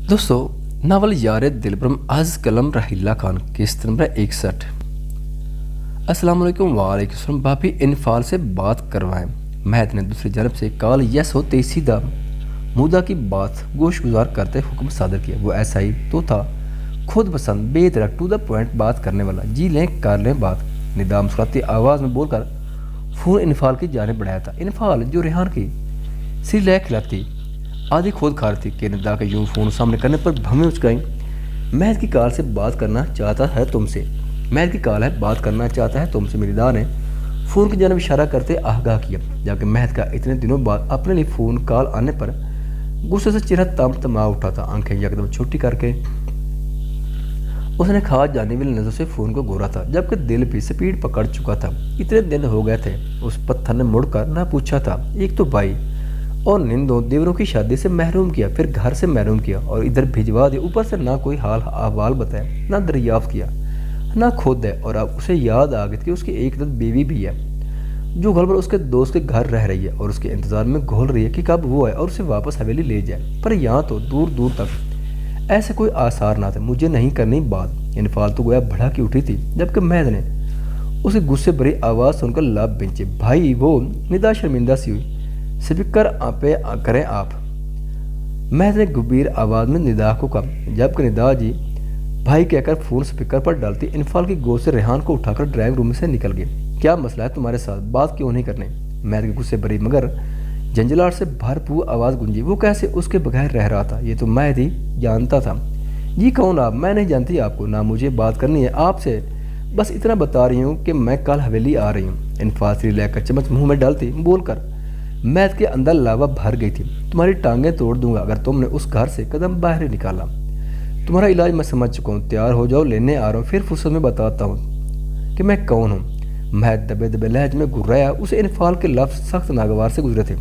दोस्तों, नावल यार दिलबरम आज कलम रहीला खान किस्त नंबर 61। अस्सलाम वालेकुम। वालेकुम। भाभी इनफाल से बात करवाएं। महद ने दूसरी जानब से कॉल यस होते सीधा मुद्दा की बात गोश गुजार करते हुक्म सादर किया। वो ऐसा ही तो था, खुद पसंद, बेतरक, टू द पॉइंट बात करने वाला। जी लें, कर लें बात। निदा मुस्कुराती आवाज़ में बोलकर फ़ोन इनफाल की जानिब बढ़ाया था। इनफाल जो रेहान की सिर खिलाती आधी खुद खा रही थी कि निदा के यूँ फ़ोन सामने करने पर भवें उचकाई। महद की कॉल से बात करना चाहता है तुमसे। महद की कॉल है, बात करना चाहता है तुमसे। मेरी दा ने फ़ोन की जानब इशारा करते आगाह किया, जबकि महद का इतने दिनों बाद अपने लिए फ़ोन कॉल आने पर गुस्से से चेहरा तमा उठा था। आंखें यकदम छोटी करके उसने खास जाने वाली नज़र से फ़ोन को घूरा था, जबकि दिल भी स्पीड पकड़ चुका था। इतने दिन हो गए थे उस पत्थर ने मुड़कर ना पूछा था। एक तो भाई और निंदों देवरों की शादी से महरूम किया, फिर घर से महरूम किया और इधर भिजवा दिया। ऊपर से ना कोई हाल अहवाल बताया, ना दरियाफ्त किया, ना खुद है। और अब उसे याद आ गई कि उसकी एक बीवी भी है जो घर पर उसके दोस्त के घर रह रही है और उसके इंतज़ार में घोल रही है कि कब वो आए और उसे वापस हवेली ले जाए। पर यहाँ तो दूर दूर तक ऐसे कोई आसार ना थे। मुझे नहीं करनी बात। इनफाल तो गोया भड़क की उठी थी, जबकि महद ने उसे गुस्से भरी आवाज़ सुनकर लाभ बिंचे। भाई वो निदा शर्मिंदा सी हुई। स्पीकर पे करें आप। महद ने गंभीर आवाज़ में निदा को कहा, जबकि निदा जी भाई कहकर फ़ोन स्पीकर पर डालती इनफाल की गोद से रेहान को उठाकर ड्राइंग रूम से निकल गई। क्या मसला है तुम्हारे साथ, बात क्यों नहीं करने? महद के गुस्से भरी मगर झंझलाहट से भरपूर आवाज़ गूंजी। वो कैसे उसके बगैर रह रहा था, ये तो महद ही जानता था। जी कौन आप? मैं नहीं जानती आपको, ना मुझे बात करनी है आपसे। बस इतना बता रही हूँ कि मैं कल हवेली आ रही हूँ। इनफाल से लेकर चम्मच मुँह में डालती बोलकर महद के अंदर लावा भर गई थी। तुम्हारी टांगें तोड़ दूंगा अगर तुमने उस घर से कदम बाहर निकाला। तुम्हारा इलाज मैं समझ चुका हूँ, तैयार हो जाओ, लेने आ रहा हूँ। फिर फुर्सत में बताता हूँ कि मैं कौन हूँ। महद दबे दबे लहज में घुर्राया। उसे इनफाल के लफ्ज़ सख्त नागवार से गुजरे थे।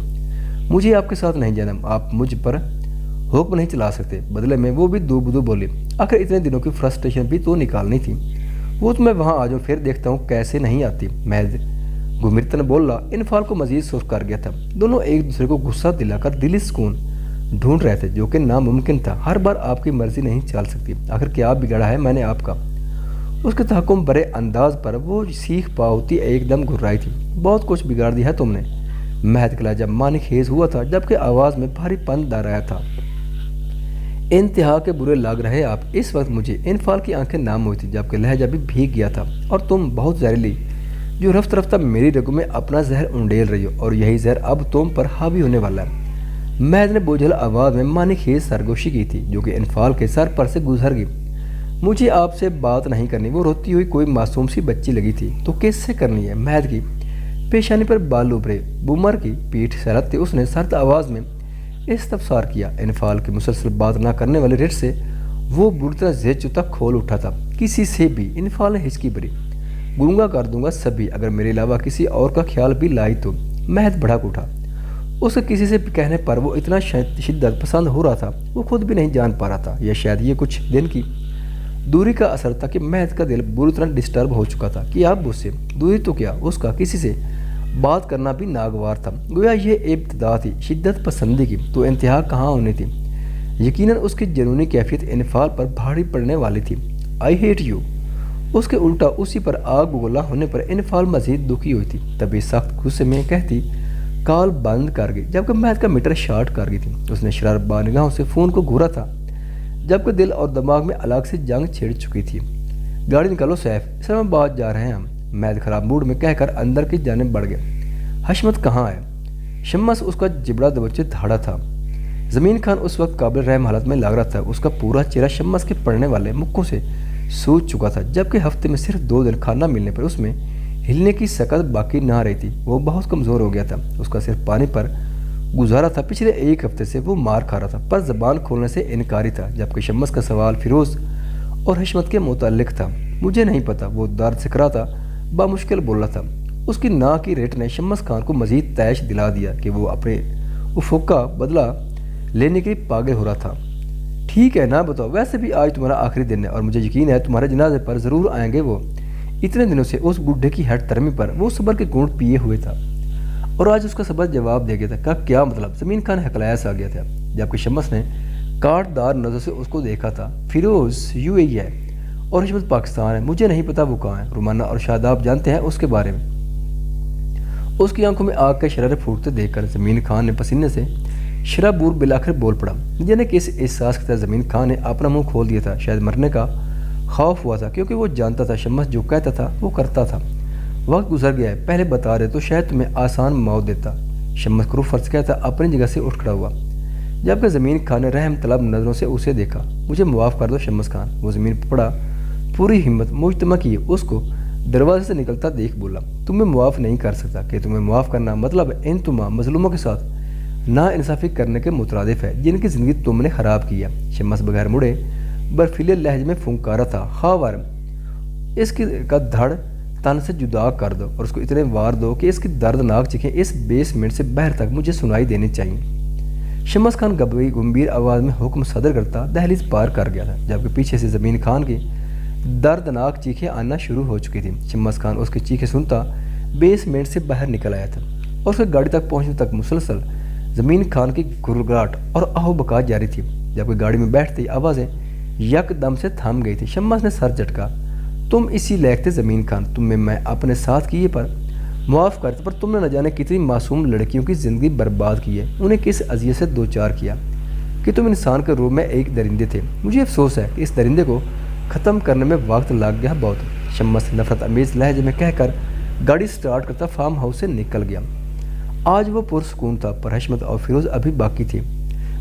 मुझे आपके साथ नहीं जाना, आप मुझ पर हुक्म नहीं चला सकते। बदले में वो भी दो बुदू बोली, आखिर इतने दिनों की फ्रस्ट्रेशन भी तो निकालनी थी। वो तो मैं वहाँ आ जाऊँ, फिर देखता हूँ कैसे नहीं आती। महद घुमिरतन बोला। इनफाल को मजीद सुर्ख कर गया था। दोनों एक दूसरे को गुस्सा दिलाकर दिली सुकून ढूंढ रहे थे, जो कि नामुमकिन था। हर बार आपकी मर्जी नहीं चल सकती। आखिर क्या बिगाड़ा है मैंने आपका? उसके तहकुम बड़े अंदाज पर वो सीख पाती एकदम घुर्राई थी। बहुत कुछ बिगाड़ दिया है तुमने। महद का लहजा मानी खेज हुआ था, जबकि आवाज़ में भारीपन दर आया था। इंतहा के बुरे लग रहे आप इस वक्त मुझे। इनफाल की आंखें नाम हुई थी, जबकि लहजा भी भीग गया था। और तुम बहुत जहरीली, जो रफ्ता रफ्ता मेरी रगों में अपना जहर उंडेल रही हो, और यही जहर अब तुम पर हावी होने वाला है। महद ने बोझल आवाज़ में मानी खेज सरगोशी की थी, जो कि इनफाल के सर पर से गुजर गई। मुझे आपसे बात नहीं करनी। वो रोती हुई कोई मासूम सी बच्ची लगी थी। तो किससे करनी है? महद की पेशानी पर बाल उभरे, बुमर की पीठ सरकते उसने सर्द आवाज़ में इस्तफसार किया। इनफाल की मुसलसल बात ना करने वाले रेट से वो बुरी तरह जेचू तक खोल उठा था। किसी से भी? इनफाल ने हिचकी भरी। गूंगा कर दूंगा सभी, अगर मेरे अलावा किसी और का ख्याल भी लाई तो। महद भड़क उठा। उसे किसी से कहने पर वो इतना शिद्दत पसंद हो रहा था, वो खुद भी नहीं जान पा रहा था। या शायद ये कुछ दिन की दूरी का असर था कि महद का दिल बुरी तरह डिस्टर्ब हो चुका था कि अब उससे दूरी तो क्या, उसका किसी से बात करना भी नागवार था। गोया ये इब्तिदा थी शिद्दत पसंदी की, तो इंतहा कहाँ होनी थी। यकीनन उसकी जुनूनी कैफियत इनफाल पर भारी पड़ने वाली थी। I hate you. उसके उल्टा उसी पर आग गोला होने पर इनफाल मजीद दुखी हुई थी। तभी सख्त गुस्से में कहती कॉल बंद कर गई, जबकि महद का मीटर शार्ट कर गई थी। उसने शरारतबाज निगाहों से फ़ोन को घूरा था, जबकि दिल और दिमाग में अलग से जंग छिड़ चुकी थी। गाड़ी निकालो सैफ, इस्लामाबाद जा रहे हैं हम। महद खराब मूड में कहकर अंदर की जानिब बढ़ गया। हशमत कहाँ है? शम्मस उसका जिबड़ा दबोचे धाड़ा था। ज़मीन खान उस वक्त काबिल रहम हालत में लग रहा था। उसका पूरा चेहरा शम्मस के पड़ने वाले मुक्कों से सूझ चुका था, जबकि हफ्ते में सिर्फ 2 दिन खाना मिलने पर उसमें हिलने की सकत बाकी ना रही थी। वो बहुत कमज़ोर हो गया था। उसका सिर्फ पानी पर गुजारा था। पिछले 1 हफ्ते से वो मार खा रहा था, पर ज़बान खोलने से इनकारी था। जबकि शम्मस का सवाल फिरोज़ और हशमत के मुताल्लिक था। मुझे नहीं पता, वो दर्द से करा था, बामुश्किल बोल रहा था। उसकी ना की रेट ने शम्मस खान को मजीद तैश दिला दिया कि वो अपने उफुक का बदला लेने के लिए पागल हो रहा था। ठीक है ना, बताओ, वैसे भी आज तुम्हारा आखिरी दिन है और मुझे यकीन है तुम्हारे जनाजे पर ज़रूर आएंगे। वो इतने दिनों से उस बूढ़े की हट तरमी पर वो सब्र के घूंट पिए हुए था और आज उसका सब्र जवाब दे गया था। का क्या मतलब? ज़मीन खान हकलाया सा आ गया था, जबकि शम्मस ने کاٹ دار نظر سے اس کو دیکھا تھا۔ فیروز UAE ہے اور حشمت پاکستان ہے، مجھے نہیں پتا وہ کہاں ہے۔ رومانہ اور شاداب جانتے ہیں اس کے بارے میں۔ اس کی آنکھوں میں آگ کے شرارے پھوٹتے دیکھ کر زمین خان نے پسینے سے شرابور بلاخر بول پڑا۔ جانے کہ اس احساس کے تحت زمین خان نے اپنا منہ کھول دیا تھا۔ شاید مرنے کا خوف ہوا تھا، کیونکہ وہ جانتا تھا شمس جو کہتا تھا وہ کرتا تھا۔ وقت گزر گیا ہے، پہلے بتا رہے تو شاید تمہیں آسان موت دیتا۔ شمس کرو فرض کہتا اپنی جگہ سے اٹھ کھڑا ہوا، جبکہ زمین خان نے رحم طلب نظروں سے اسے دیکھا۔ مجھے معاف کر دو شمس خان۔ وہ زمین پر پڑا، پوری ہمت مجتمع کیے اس کو دروازے سے نکلتا دیکھ بولا، تمہیں معاف نہیں کر سکتا کہ تمہیں معاف کرنا مطلب ان تمام مظلوموں کے ساتھ نا انصافی کرنے کے مترادف ہے جن کی زندگی تم نے خراب کی ہے۔ شمس بغیر مڑے برفیلے لہجے میں پھنکارا تھا، خواہ اس کی کا دھڑ تن سے جدا کر دو اور اس کو اتنے وار دو کہ اس کی دردناک چیخیں اس بیسمنٹ سے باہر تک مجھے سنائی دینی چاہیے۔ شمس خان گمبھیر آواز میں حکم صادر کرتا دہلیز پار کر گیا تھا، جبکہ پیچھے سے زمین خان کی دردناک چیخیں آنا شروع ہو چکی تھیں۔ شمس خان اس کی چیخیں سنتا بیسمنٹ سے باہر نکل آیا تھا اور اس کے گاڑی تک پہنچنے تک مسلسل زمین خان کی گرگراہٹ اور آہو بکا جاری تھی، جبکہ گاڑی میں بیٹھتے ہی آوازیں یک دم سے تھم گئی تھی۔ شمس نے سر جھٹکا، تم اسی لائق تھے زمین خان، تمہیں میں اپنے ساتھ کیے پر معاف کرتے، پر تم نے نہ جانے کتنی معصوم لڑکیوں کی زندگی برباد کی ہے، انہیں کس اذیت سے دوچار کیا کہ تم انسان کے روح میں ایک درندے تھے۔ مجھے افسوس ہے کہ اس درندے کو ختم کرنے میں وقت لگ گیا بہت۔ شمس نفرت امیز لہجے میں کہہ کر گاڑی سٹارٹ کرتا فارم ہاؤس سے نکل گیا۔ آج وہ پرسکون تھا، پر حشمت اور فیروز ابھی باقی تھی۔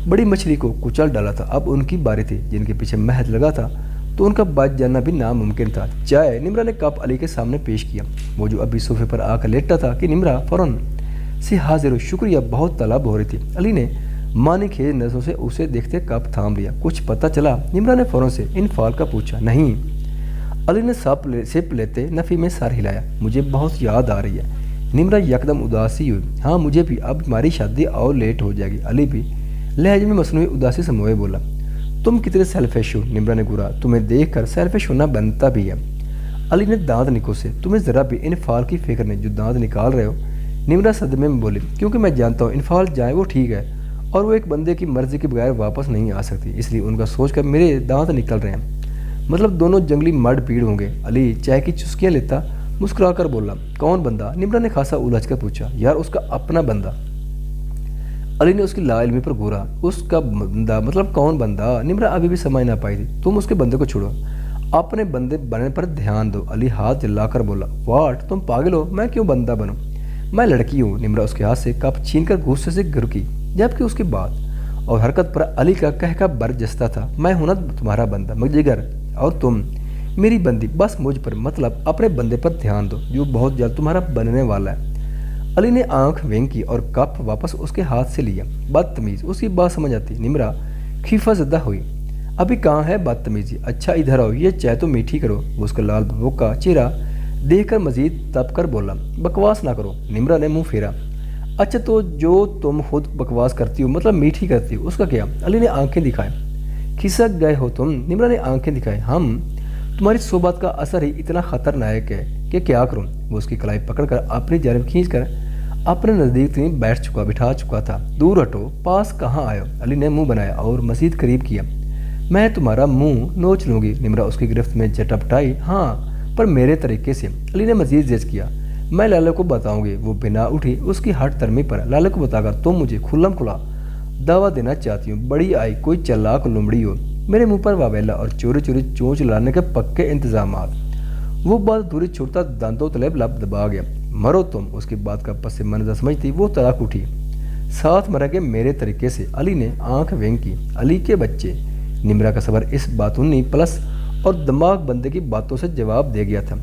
بڑی مچھلی کو کچل ڈالا تھا، اب ان کی باری تھی۔ جن کے پیچھے مہد لگا تھا تو ان کا بچ جانا بھی ناممکن تھا۔ چائے نمرا نے کپ علی کے سامنے پیش کیا، وہ جو ابھی صوفے پر آ کر لیٹا تھا کہ نمرا فوراً سے حاضر ہو، شکریہ، بہت طلب ہو رہی تھی۔ علی نے مانی خیز نظروں سے اسے دیکھتے کپ تھام لیا۔ کچھ پتہ چلا؟ نمرا نے فوراً سے انفعال کا پوچھا۔ نہیں، علی نے سپ لیتے نفی میں سر ہلایا۔ مجھے بہت یاد آ رہی ہے۔ نمرا یکدم اداسی ہوئی۔ ہاں مجھے بھی، اب ہماری شادی اور لیٹ ہو جائے گی۔ علی بھی لہجے میں مصنوعی اداسی سموئے بولا۔ تم کتنے سیلفش ہو، نمرا نے گورا، تمہیں دیکھ کر سیلفش ہونا بنتا بھی ہے۔ علی نے دانت نکو سے، تمہیں ذرا بھی انفعال کی فکر نہیں جو دانت نکال رہے ہو۔ نمرا صدمے میں بولی، کیونکہ میں جانتا ہوں انفعال جائے وہ ٹھیک ہے اور وہ ایک بندے کی مرضی کے بغیر واپس نہیں آ سکتی، اس لیے ان کا سوچ کر میرے دانت نکل رہے ہیں، مطلب دونوں جنگلی مرد پیڑ ہوں گے۔ علی چائے کی چسکیاں لیتا مسکرا کر بولا، کون بندہ؟ نمرا نے خاصا الجھ کر پوچھا۔ یار اس کا اپنا بندہ۔ علی نے اس کی لا علمی پر گورا، اس کا بندہ مطلب کون بندہ؟ نمرا ابھی بھی سمجھ نہ پائی تھی۔ تم اس کے بندے کو چھوڑو، اپنے بندے بننے پر دھیان دو۔ علی ہاتھ جلا کر بولا، واٹ، تم پاگل ہو؟ میں کیوں بندہ بنوں؟ میں لڑکی ہوں۔ نمرا اس کے ہاتھ سے کپ چھین کر غصے سے گرکی، جبکہ اس کی بات اور حرکت پر علی کا کہکا برجستہ تھا۔ میں ہوں نا تمہارا بندہ مجگر، اور تم میری بندی، بس مجھ پر مطلب اپنے بندے پر دھیان دو جو بہت جلد تمہارا بننے والا ہے۔ علی نے آنکھ وینکی اور کپ واپس اس کے ہاتھ سے لیا۔ بدتمیز، اس کی بات سمجھ آتی۔ نمرا خیفہ زدہ ہوئی، ابھی کہاں ہے بدتمیزی؟ اچھا ادھر آؤ، یہ چائے تو میٹھی کرو۔ وہ اس کا لال ببو کا چہرہ دیکھ کر مزید تپ کر بولا، بکواس نہ کرو۔ نمرا نے منہ پھیرا، اچھا تو جو تم خود بکواس کرتی ہو مطلب میٹھی کرتی ہو، اس کا کیا؟ علی نے آنکھیں دکھائیں۔ کھسک گئے ہو تم؟ نمرا نے آنکھیں دکھائیں۔ ہم، تمہاری صحبت کا اثر ہی اتنا خطرناک ہے کہ کیا کروں؟ وہ اس کی کلائی پکڑ کر اپنی جانب کھینچ کر اپنے نزدیک ترین بٹھا چکا تھا۔ دور ہٹو، پاس کہاں آئے ہو؟ علی نے منہ بنایا اور مزید قریب کیا۔ میں تمہارا منہ نوچ لوں گی۔ نمرا اس کی گرفت میں جٹپٹائی، ہاں پر میرے طریقے سے۔ علی نے مزید زج کیا، میں لالے کو بتاؤں گی۔ وہ بنا اٹھی اس کی ہٹ ترمی پر، لالے کو بتا کر تم مجھے کھلم کھلا دعویٰ دینا چاہتی ہوں، بڑی آئی کوئی چلاک لمڑی ہو، میرے منہ پر واویلا اور چوری چوری چونچ لانے کے پکے انتظامات۔ وہ بات دوری چھوڑتا دانتوں تلے لب دبا گیا۔ مرو تم، اس کی بات کا پس منظر سمجھتی وہ تڑاک اٹھی، ساتھ مرے گے میرے طریقے سے۔ علی نے آنکھ وینکی، علی کے بچے۔ نمرا کا صبر اس باتونی پلس اور دماغ بندے کی باتوں سے جواب دے گیا تھا۔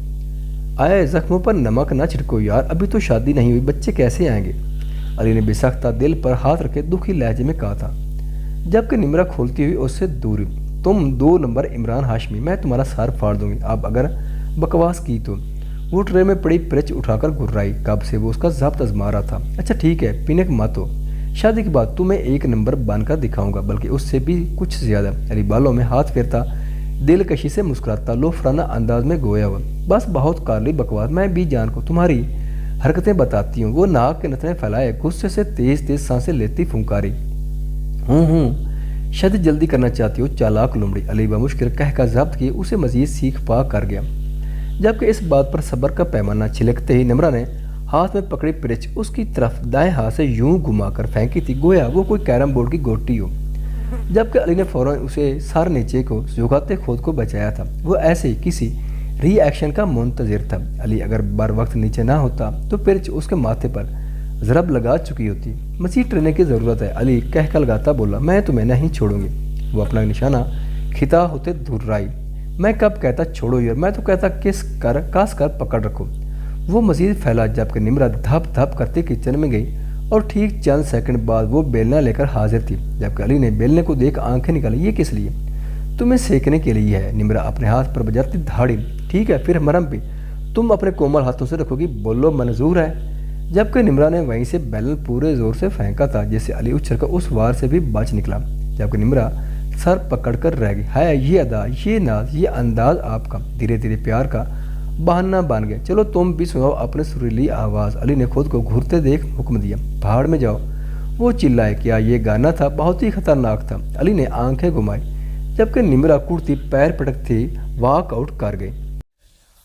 آئے زخموں پر نمک نہ چھڑکو یار، ابھی تو شادی نہیں ہوئی، بچے کیسے آئیں گے؟ علی نے بے سختہ دل پر ہاتھ رکھے دکھی لہجے میں کہا تھا، جبکہ نمرا کھولتی ہوئی اس سے دور ہوئی، تم 2 نمبر عمران ہاشمی، میں تمہارا سر پھاڑ دوں گی اب اگر بکواس کی تو۔ وہ ٹرے میں پڑی پرچ اٹھا کر گھرائی، کب سے وہ اس کا ضبط آزما رہا تھا۔ اچھا ٹھیک ہے، پینک مت ہو، شادی کے بعد تمہیں 1 نمبر بن کر دکھاؤں گا، بلکہ اس سے بھی کچھ زیادہ۔ علی بالوں میں ہاتھ پھیرتا دل کشی سے مسکراتا لوفرانہ انداز میں گویا ہوا، بس بہت کار لی بکواس، میں بھی جان کو تمہاری حرکتیں بتاتی ہوں۔ وہ ناک کے نتنے پھیلائے غصے سے تیز تیز سانسیں لیتی پھنکاری، ہوں शायद जल्दी करना चाहती हो चालाक लोमड़ी, अली बमुश्किल कह का जब्त किए उसे मजीद सीख पा कर गया। जबकि इस बात पर सब्र का पैमाना छिलकते ही निम्रा ने हाथ में पकड़ी पिरिच उसकी तरफ दाएं हाथ से यूं घुमाकर फेंकी थी, गोया वो कोई कैरम बोर्ड की गोटी हो। जबकि अली ने फौरन उसे सर नीचे को झुकाते खुद को बचाया था। वो ऐसे ही किसी रिएक्शन का मुंतजिर था। अली अगर बर वक्त नीचे ना होता तो पिरिच उसके माथे पर ज़रब लगा चुकी होती। मसीह ट्रेने की ज़रूरत है, अली कह कर लगाता बोला, मैं तुम्हें नहीं छोड़ूंगी। वो अपना निशाना खिता होते धुर्राई, मैं कब कहता छोड़ो यार, मैं तो कहता कास कर पकड़ रखो। वो मजीद फैला जबकि निम्रा धप धप करते किचन में गई और ठीक चंद सेकंड बाद वो बेलना लेकर हाजिर थी। जबकि अली ने बेलने को देख आंखें निकाली, ये किस लिए? तुम्हें सेकने के लिए है। निम्रा अपने हाथ पर बजाती धाड़ी, ठीक है फिर मरम भी तुम अपने कोमल हाथों से रखोगी, बोलो मंजूर है। जबकि निम्रा ने वहीं से बैलन पूरे जोर से फेंका था जिससे अली उछलकर उस वार से भी बच निकला। जबकि निम्रा सर पकड़कर रह गई। है ये अदा, ये नाज, ये अंदाज आपका धीरे धीरे प्यार का बहाना बन गया। चलो तुम भी सुनाओ अपने सुरीली आवाज़। अली ने खुद को घूरते देख हुक्म दिया, भाड़ में जाओ। वो चिल्लाए, क्या ये गाना था? बहुत ही खतरनाक था। अली ने आंखें घुमाई जबकि निम्रा कुर्ती पैर पटकती वॉक आउट कर गई।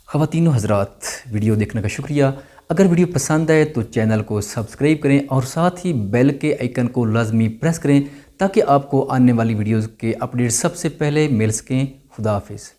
ख़वातीनो हज़रात, वीडियो देखने का शुक्रिया। अगर वीडियो पसंद आए तो चैनल को सब्सक्राइब करें और साथ ही बेल के आइकन को लाजमी प्रेस करें ताकि आपको आने वाली वीडियोज़ के अपडेट सबसे पहले मिल सकें। खुदा हाफिज़।